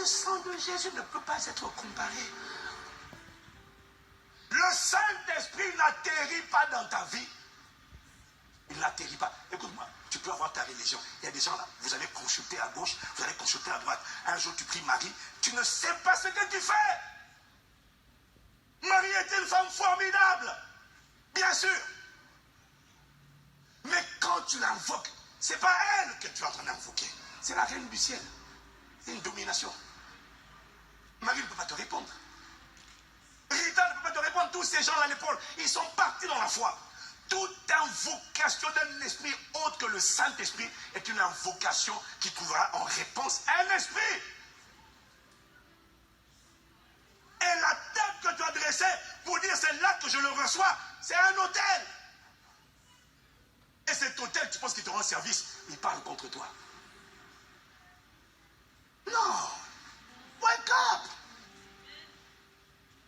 le sang de Jésus ne peut pas être comparé. Le Saint-Esprit n'atterrit pas dans ta vie. Il n'atterrit pas. Écoute-moi, tu peux avoir ta religion. Il y a des gens là, vous allez consulter à gauche, vous allez consulter à droite. Un jour, tu pries Marie, tu ne sais pas ce que tu fais. Marie est une femme formidable, bien sûr. Mais quand tu l'invoques, ce n'est pas elle que tu es en train d'invoquer. C'est la reine du ciel. C'est une domination. Marie ne peut pas te répondre. Rita ne peut pas te répondre. Tous ces gens-là à l'épaule, ils sont partis dans la foi. Toute invocation d'un esprit autre que le Saint-Esprit est une invocation qui trouvera en réponse un esprit. Et la tête que tu as dressée pour dire c'est là que je le reçois, c'est un autel. Et cet autel, tu penses qu'il te rend service, il parle contre toi. Non. Wake up.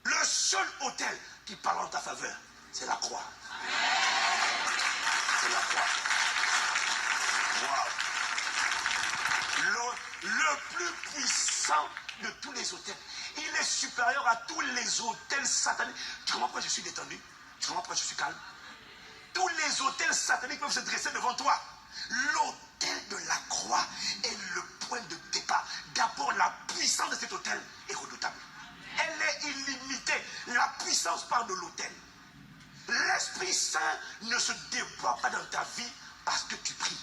Le seul autel qui parle en ta faveur, c'est la croix. C'est la croix. Wow. Le plus puissant de tous les autels. Il est supérieur à tous les autels sataniques. Tu comprends pourquoi je suis détendu? Tu comprends pourquoi je suis calme? Tous les autels sataniques peuvent se dresser devant toi. L'autel de la croix est le point de départ. D'abord, la puissance de cet autel est redoutable. Elle est illimitée. La puissance part de l'autel. L'Esprit Saint ne se déploie pas dans ta vie parce que tu pries.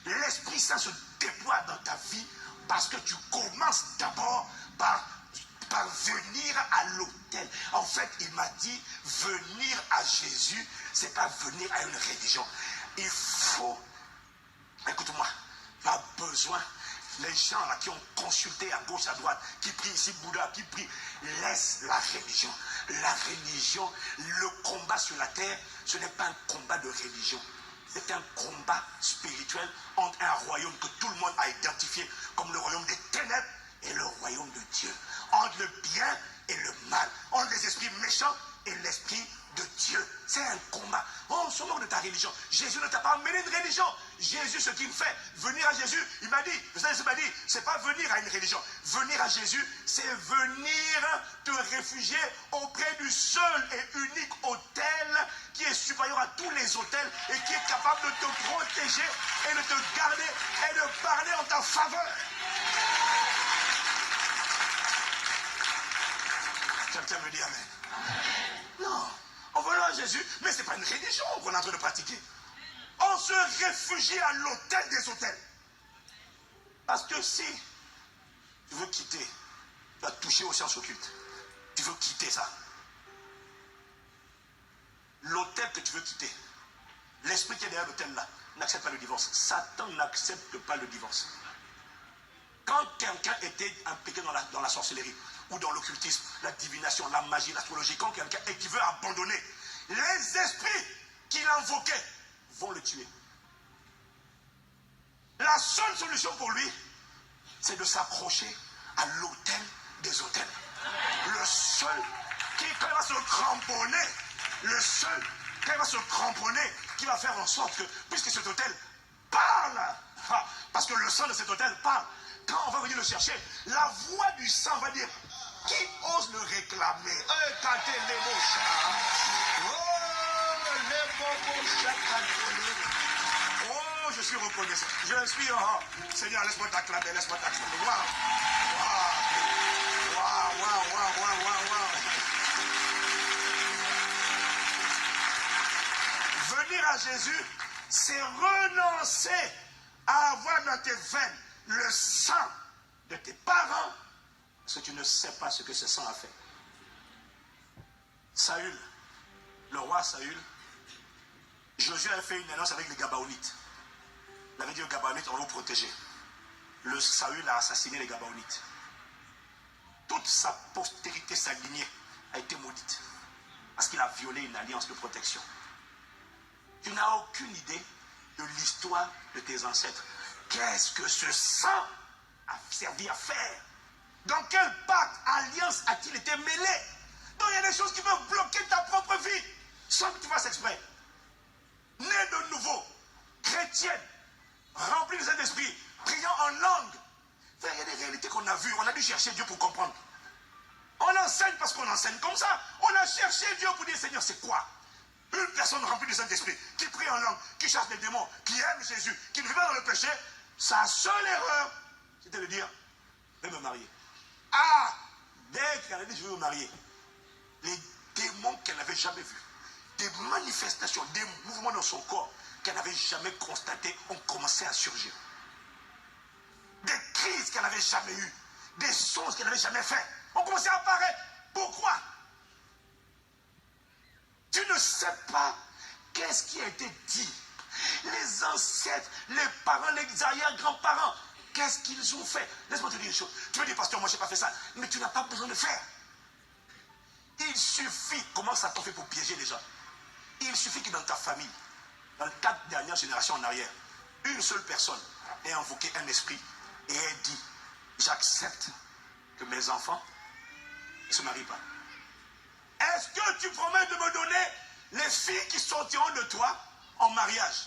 L'Esprit Saint se déploie dans ta vie parce que tu commences d'abord par venir à l'autel. En fait, il m'a dit, venir à Jésus, c'est pas venir à une religion. Il faut, écoute-moi, tu as besoin, les gens là qui ont consulté à gauche, à droite, qui prient ici, Bouddha, qui prient, laisse la religion. La religion, le combat sur la terre, ce n'est pas un combat de religion. C'est un combat spirituel entre un royaume que tout le monde a identifié comme le royaume des ténèbres et le royaume de Dieu. Entre le bien et le mal. Entre les esprits méchants et l'esprit de Dieu. C'est un combat. On se moque de ta religion. Jésus ne t'a pas amené une religion. Jésus, ce qu'il fait, venir à Jésus, il m'a dit, vous savez ce qu'il m'a dit, c'est pas venir à une religion. Venir à Jésus, c'est venir te réfugier auprès du seul et unique autel qui est supérieur à tous les autels et qui est capable de te protéger et de te garder et de parler en ta faveur. Quelqu'un me dit amen. Non, on va à Jésus, mais ce n'est pas une religion qu'on est en train de pratiquer. On se réfugie à l'autel des autels. Parce que si tu veux quitter, tu vas toucher aux sciences occultes. Tu veux quitter ça. L'autel que tu veux quitter, l'esprit qui est derrière l'autel là, n'accepte pas le divorce. Satan n'accepte pas le divorce. Quand quelqu'un était impliqué dans la sorcellerie, ou dans l'occultisme, la divination, la magie, l'astrologie, quand quelqu'un est qui veut abandonner, les esprits qu'il invoquait vont le tuer. La seule solution pour lui, c'est de s'approcher à l'autel des autels. Le seul qui, quand il va se cramponner, le seul, quand il va se cramponner, qui va faire en sorte que, puisque cet autel parle, parce que le sang de cet autel parle, quand on va venir le chercher, la voix du sang va dire, qui ose le réclamer? Oh, je suis reconnaissant. Je suis, Seigneur, laisse-moi t'acclamer, laisse-moi t'acclamer. Waouh! Waouh! Waouh, waouh, waouh, waouh, waouh. Venir à Jésus, c'est renoncer à avoir dans tes veines le sang de tes parents, parce que tu ne sais pas ce que ce sang a fait. Saül, le roi Saül, Josué a fait une alliance avec les Gabaonites. Il avait dit aux Gabaonites, on va vous protéger. Le Saül a assassiné les Gabaonites. Toute sa postérité, sa lignée a été maudite. Parce qu'il a violé une alliance de protection. Tu n'as aucune idée de l'histoire de tes ancêtres. Qu'est-ce que ce sang a servi à faire? Dans quel pacte, alliance a-t-il été mêlé? Donc il y a des choses qui peuvent bloquer ta propre vie sans que tu fasses exprès. Né de nouveau, chrétienne, remplie de cet esprit, priant en langue, Il y a des réalités qu'on a vues. On a dû chercher Dieu pour comprendre. On enseigne parce qu'on enseigne comme ça. On a cherché Dieu pour dire, Seigneur, c'est quoi? Une personne remplie du Saint-Esprit, qui prie en langue, qui chasse les démons, qui aime Jésus, qui ne vit pas dans le péché, sa seule erreur, c'était de dire, je vais me marier. Ah, dès qu'elle a dit, je vais me marier, les démons qu'elle n'avait jamais vus, des manifestations, des mouvements dans son corps qu'elle n'avait jamais constatés ont commencé à surgir. Des crises qu'elle n'avait jamais eues, des choses qu'elle n'avait jamais faites, ont commencé à apparaître. Pourquoi? Tu ne sais pas qu'est-ce qui a été dit. Les ancêtres, les parents, les arrière-grands-parents, qu'est-ce qu'ils ont fait? Laisse-moi te dire une chose. Tu me dis, pasteur, moi je n'ai pas fait ça. Mais tu n'as pas besoin de faire. Il suffit, comment ça t'a fait pour piéger les gens? Il suffit que dans ta famille, dans les 4 dernières générations en arrière, une seule personne ait invoqué un esprit et ait dit, j'accepte que mes enfants ne se marient pas. Est-ce que tu promets de me donner les filles qui sortiront de toi en mariage?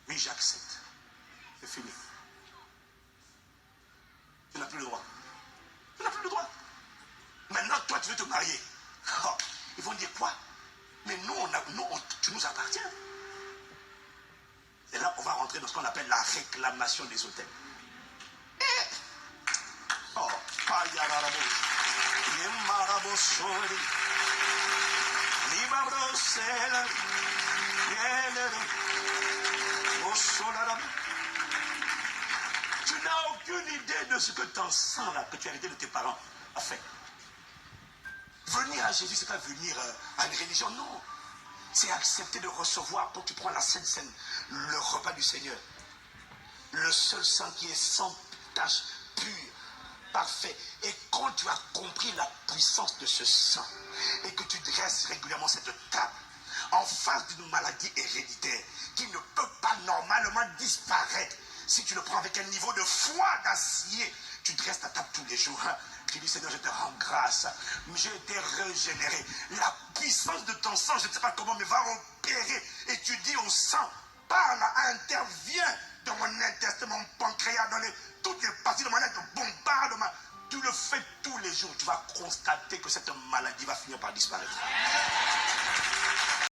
Oui, j'accepte. C'est fini. Tu n'as plus le droit. Tu n'as plus le droit. Maintenant, toi, tu veux te marier. Oh, ils vont dire quoi? Mais nous, tu nous appartiens. Et là, on va rentrer dans ce qu'on appelle la réclamation des hôtels. Oh, tu n'as aucune idée de ce que ton sang là, que tu as hérité de tes parents, a fait. Venir à Jésus, c'est pas venir à une religion, non. C'est accepter de recevoir, quand tu prends la Sainte Seine, le repas du Seigneur. Le seul sang qui est sans tache, pur, parfait. Et quand tu as compris la puissance de ce sang, et que tu dresses régulièrement cette table, en face d'une maladie héréditaire, qui ne peut pas normalement disparaître, si tu le prends avec un niveau de foi d'acier, tu dresses ta table tous les jours. Tu dis, Seigneur, je te rends grâce. J'ai été régénéré. La puissance de ton sang, je ne sais pas comment, mais va opérer. Et tu dis au sang, parle, interviens dans mon intestin, mon pancréas, dans toutes les parties de mon être, bombarde. Tu le fais tous les jours. Tu vas constater que cette maladie va finir par disparaître.